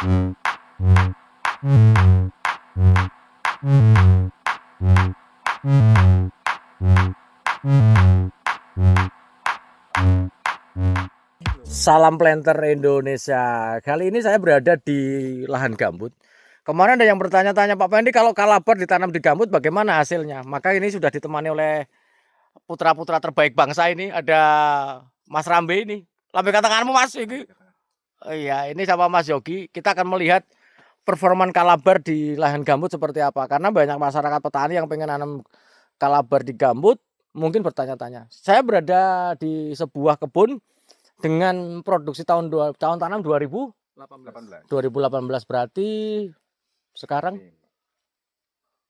Salam planter Indonesia. Kali ini saya berada di lahan gambut. Kemarin ada yang bertanya-tanya, Pak Pendi, kalau kalabar ditanam di gambut bagaimana hasilnya? Maka ini sudah ditemani oleh putra-putra terbaik bangsa ini. Ada Mas Rambe ini. Lambaikan tanganmu Mas. Oh iya, ini sama Mas Yogi. Kita akan melihat performan kalabar di lahan gambut seperti apa. Karena banyak masyarakat petani yang pengen nanam kalabar di gambut, mungkin bertanya-tanya. Saya berada di sebuah kebun dengan produksi tahun tanam 2018 berarti sekarang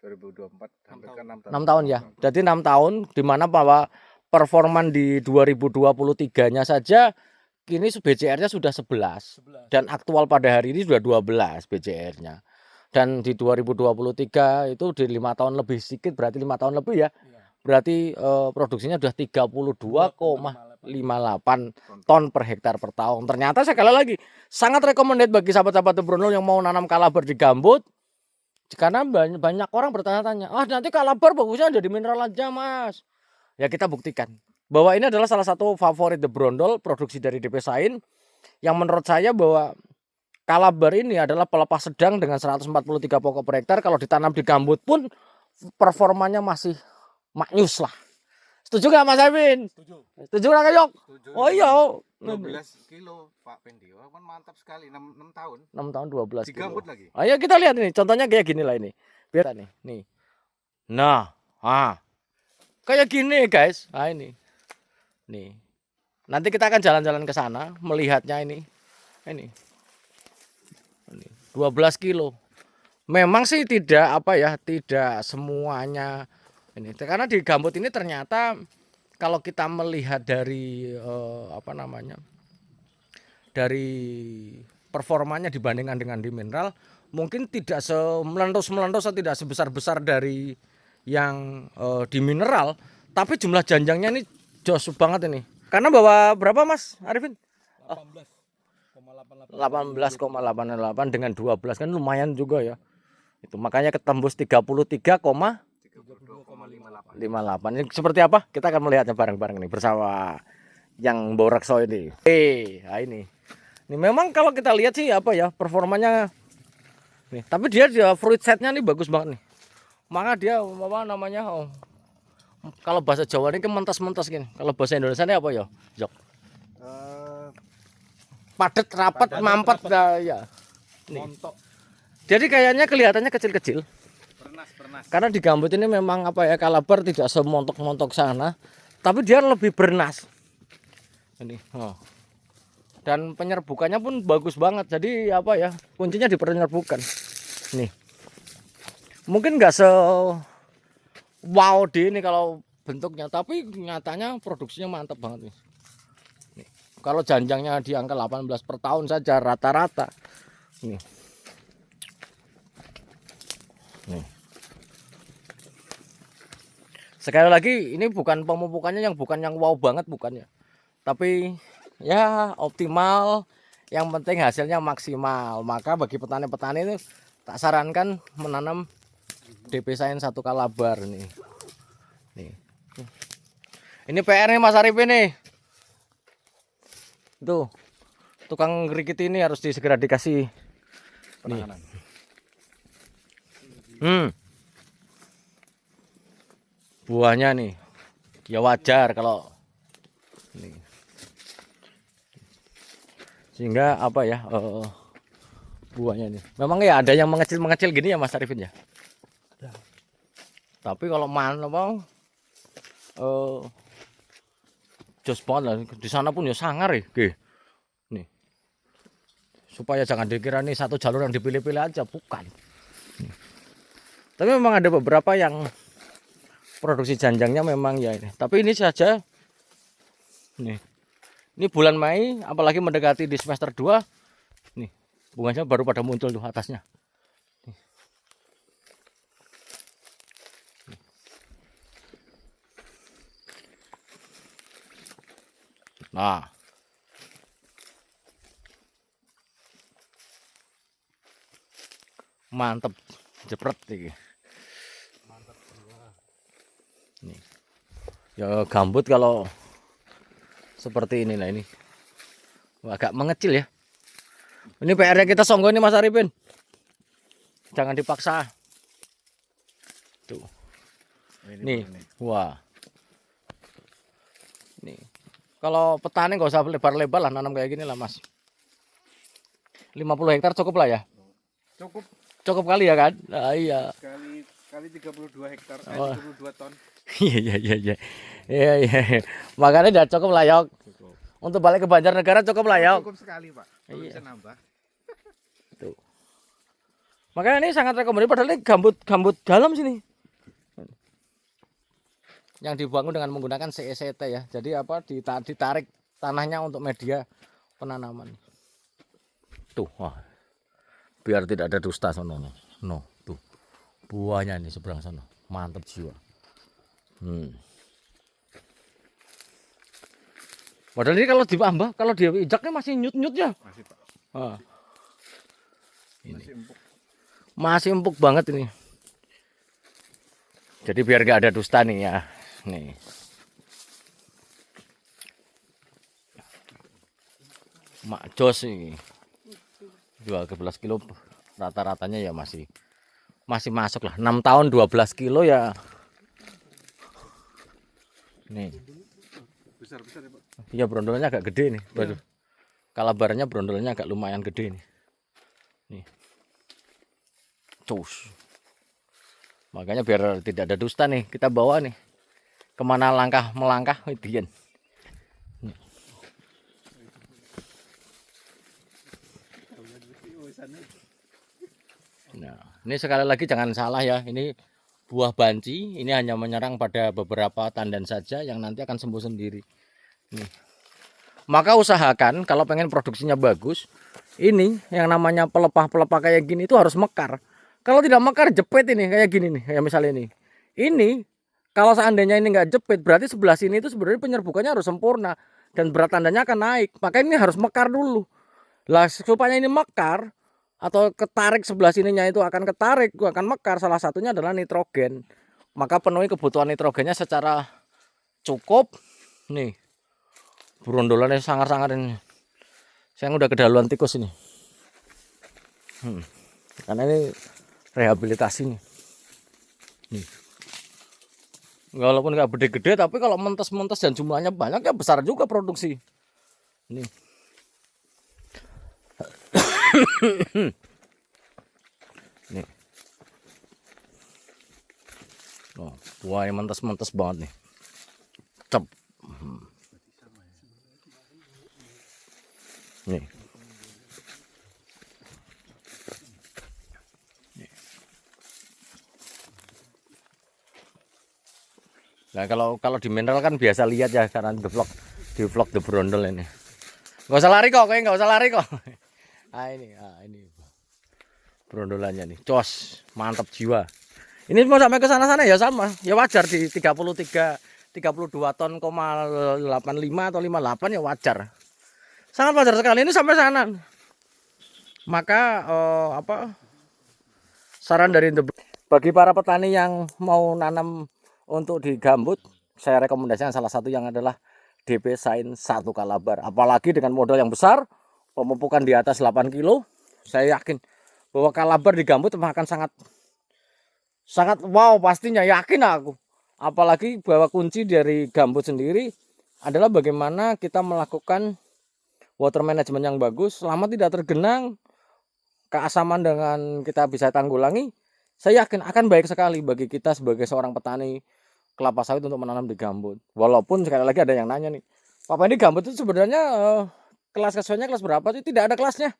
2024 hampir ke 6 tahun ya. Jadi 6 tahun di mana bahwa performan di 2023-nya saja kini BCR-nya sudah 11 dan aktual pada hari ini sudah 12 BCR-nya. Dan di 2023 itu di 5 tahun lebih sedikit, berarti 5 tahun lebih ya. Berarti produksinya sudah 32,58 ton per hektar per tahun. Ternyata sekali lagi sangat recommended bagi sahabat-sahabat Brondol yang mau nanam kalabar di gambut. Karena banyak orang bertanya-tanya, nanti kalabar bagusnya ada di mineral aja Mas. Ya kita buktikan bahwa ini adalah salah satu favorit The Brondol, produksi dari DP Sain, yang menurut saya bahwa kalabar ini adalah pelepas sedang dengan 143 pokok per hektar. Kalau ditanam di gambut pun performanya masih maknyus lah. Setuju gak Mas Evin? Setuju gak Kayok? Oh iya. 12 kilo Pak Pendi, kan mantap sekali. 6 tahun. 6 tahun 12 di kilo. gambut lagi. Ayo kita lihat ini, contohnya kayak gini lah ini. Biar nih. Nah, kayak gini guys. Ini. Nih. Nanti kita akan jalan-jalan ke sana melihatnya ini. Ini 12 kilo. Memang sih tidak tidak semuanya ini. Karena di gambut ini ternyata kalau kita melihat dari dari performanya dibandingkan dengan di mineral, mungkin tidak melentus atau tidak sebesar-besar dari yang di mineral, tapi jumlah janjangnya ini jos banget ini. Karena bawa berapa Mas Arifin? 18,88 dengan 12 kan lumayan juga ya. Itu makanya ketembus 33,58. Ini seperti apa? Kita akan melihatnya bareng-bareng nih bersama yang Borakso ini. Ini. Ini memang kalau kita lihat sih performanya nih, tapi dia fruit setnya nih bagus banget nih. Maka dia kalau bahasa Jawa ini mentas-mentas gini. Kalau bahasa Indonesia ini apa ya? Jok. Padat, rapat, mampet ya. Nih. Jadi kayaknya kelihatannya kecil-kecil. Bernas. Karena di gambut ini memang kalabar tidak semontok-montok sana, tapi dia lebih bernas. Ini. Dan penyerbukannya pun bagus banget. Jadi kuncinya di penyerbukan. Nih. Mungkin nggak wow di ini kalau bentuknya, tapi nyatanya produksinya mantap banget nih. Kalau janjangnya di angka 18 per tahun saja rata-rata. Nih. Sekali lagi ini bukan pemupukannya bukan yang wow banget bukannya. Tapi ya optimal, yang penting hasilnya maksimal. Maka bagi petani-petani itu tak sarankan menanam DP Sain 1 kalabar nih. Ini PR nih Mas Arif ini. Tuh, tukang gerikit ini harus segera dikasih penanganan. Buahnya nih, ya wajar kalau ini. Sehingga buahnya nih. Memang ya ada yang mengecil gini ya Mas Arifin ya. Tapi kalau jos banget lah. Di sana pun ya sangar ya. Nih. Supaya jangan dikira nih satu jalur yang dipilih-pilih aja, bukan. Tapi memang ada beberapa yang produksi janjangnya memang ya ini. Tapi ini saja nih. Ini bulan Mei, apalagi mendekati di semester 2. Nih, bunganya baru pada muncul tuh atasnya. Nah, Mantep jepret iki. Mantap jiwa. Nih. Ya gambut kalau seperti inilah ini. Agak mengecil ya. Ini PR-nya kita songgo ini Mas Arifin. Jangan dipaksa. Tuh. Nih, wah. Nih. Kalau petani nggak usah lebar-lebar lah nanam kayak gini lah Mas. 50 hektar cukup lah ya. Cukup Cukup kali ya kan? Nah, iya. kali 32 hektar, Oh. 32 ton. Iya. Iya. Makanya udah cukup lah Yok. Cukup. Untuk balik ke Banjarnegara cukup lah Yok. Cukup sekali, Pak. Kalau Iya. bisa nambah. Tuh. Makanya ini sangat rekomendasi padahal ini gambut dalam sini. Yang dibangun dengan menggunakan CECT ya. Jadi apa ditarik tanahnya untuk media penanaman. Tuh, wah. Biar tidak ada dusta sono. No, tuh. Buahnya ini seberang sana. Mantap jiwa. Padahal ini kalau diambah, kalau dia ijaknya masih nyut-nyut ya. Masih, Pak. Ah. Ini. Masih empuk. Masih empuk banget ini. Jadi biar gak ada dusta nih ya. Nih. Mak Jos ini. Jual ke 11 kilo rata-ratanya ya masih masuk lah. 6 tahun 12 kilo ya. Nih. Besar-besar ya, Pak. Iya brondolnya agak gede nih. Waduh. Kalabarnya brondolnya agak lumayan gede nih. Nih. Cus. Makanya biar tidak ada dusta nih, kita bawa nih. Kemana langkah melangkah, Widian. Nah, ini sekali lagi jangan salah ya, ini buah banci, ini hanya menyerang pada beberapa tandan saja yang nanti akan sembuh sendiri. Nih. Maka usahakan kalau pengen produksinya bagus, ini yang namanya pelepah-pelepah kayak gini itu harus mekar. Kalau tidak mekar jepit ini kayak gini nih, kayak misalnya ini. Ini kalau seandainya ini nggak jepit, berarti sebelah sini itu sebenarnya penyerbukannya harus sempurna dan berat tandanya akan naik. Maka ini harus mekar dulu. Lah supaya ini mekar atau ketarik sebelah sininya itu akan ketarik, akan mekar. Salah satunya adalah nitrogen. Maka penuhi kebutuhan nitrogennya secara cukup. Nih, berondolannya sangar-sangar ini. Saya udah kedaluan tikus ini. Karena ini rehabilitasi nih. Nih. Walaupun nggak gede-gede, tapi kalau mentes-mentes dan jumlahnya banyak ya besar juga produksi. Nih. Nih. Oh, buahnya mentes-mentes banget nih. Cep. Nih. Nah kalau di mineral kan biasa lihat ya karena di vlog The Brondol ini. Nggak usah lari kok, nggak usah lari kok. ini brondolannya nih, cos, mantap jiwa. Ini mau sampai ke sana ya sama, ya wajar di 32 ton, 85 atau 58 ya wajar. Sangat wajar sekali ini sampai sana. Maka saran dari bagi para petani yang mau nanam untuk di gambut, saya rekomendasikan salah satu yang adalah DP Shine 1 Kalabar. Apalagi dengan modal yang besar, pemupukan di atas 8 kilo, saya yakin bahwa Kalabar di gambut akan sangat wow pastinya, yakin aku. Apalagi bahwa kunci dari gambut sendiri adalah bagaimana kita melakukan water management yang bagus selama tidak tergenang. Keasaman dengan kita bisa tanggulangi, saya yakin akan baik sekali bagi kita sebagai seorang petani kelapa sawit untuk menanam di gambut. Walaupun sekali lagi ada yang nanya nih, Papa ini gambut itu sebenarnya kelas kesuaiannya kelas berapa sih? Tidak ada kelasnya,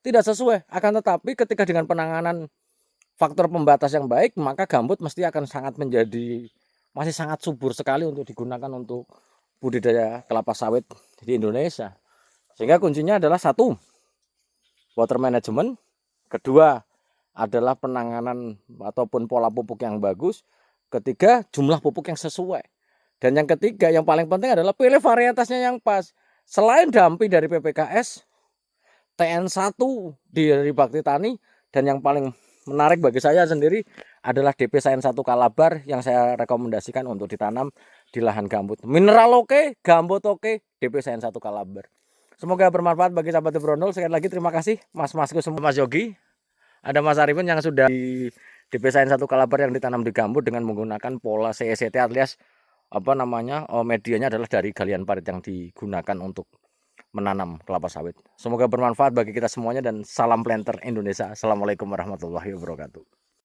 tidak sesuai. Akan tetapi ketika dengan penanganan faktor pembatas yang baik, maka gambut mesti akan masih sangat subur sekali untuk digunakan untuk budidaya kelapa sawit di Indonesia. Sehingga kuncinya adalah satu, water management. Kedua adalah penanganan ataupun pola pupuk yang bagus. Ketiga, jumlah pupuk yang sesuai. Dan yang ketiga, yang paling penting adalah pilih varietasnya yang pas. Selain Dampi dari PPKS, TN1 dari Bakti Tani, dan yang paling menarik bagi saya sendiri adalah DP Sains 1 Kalabar yang saya rekomendasikan untuk ditanam di lahan gambut. Mineral oke, gambut oke, DP Sains 1 Kalabar. Semoga bermanfaat bagi sahabat Brondol. Sekali lagi terima kasih mas-masku semua, Mas Yogi. Ada Mas Arifin yang sudah di DP Sains 1 Kalabar yang ditanam di gambut dengan menggunakan pola CECT alias medianya adalah dari galian parit yang digunakan untuk menanam kelapa sawit. Semoga bermanfaat bagi kita semuanya dan salam planter Indonesia. Assalamualaikum warahmatullahi wabarakatuh.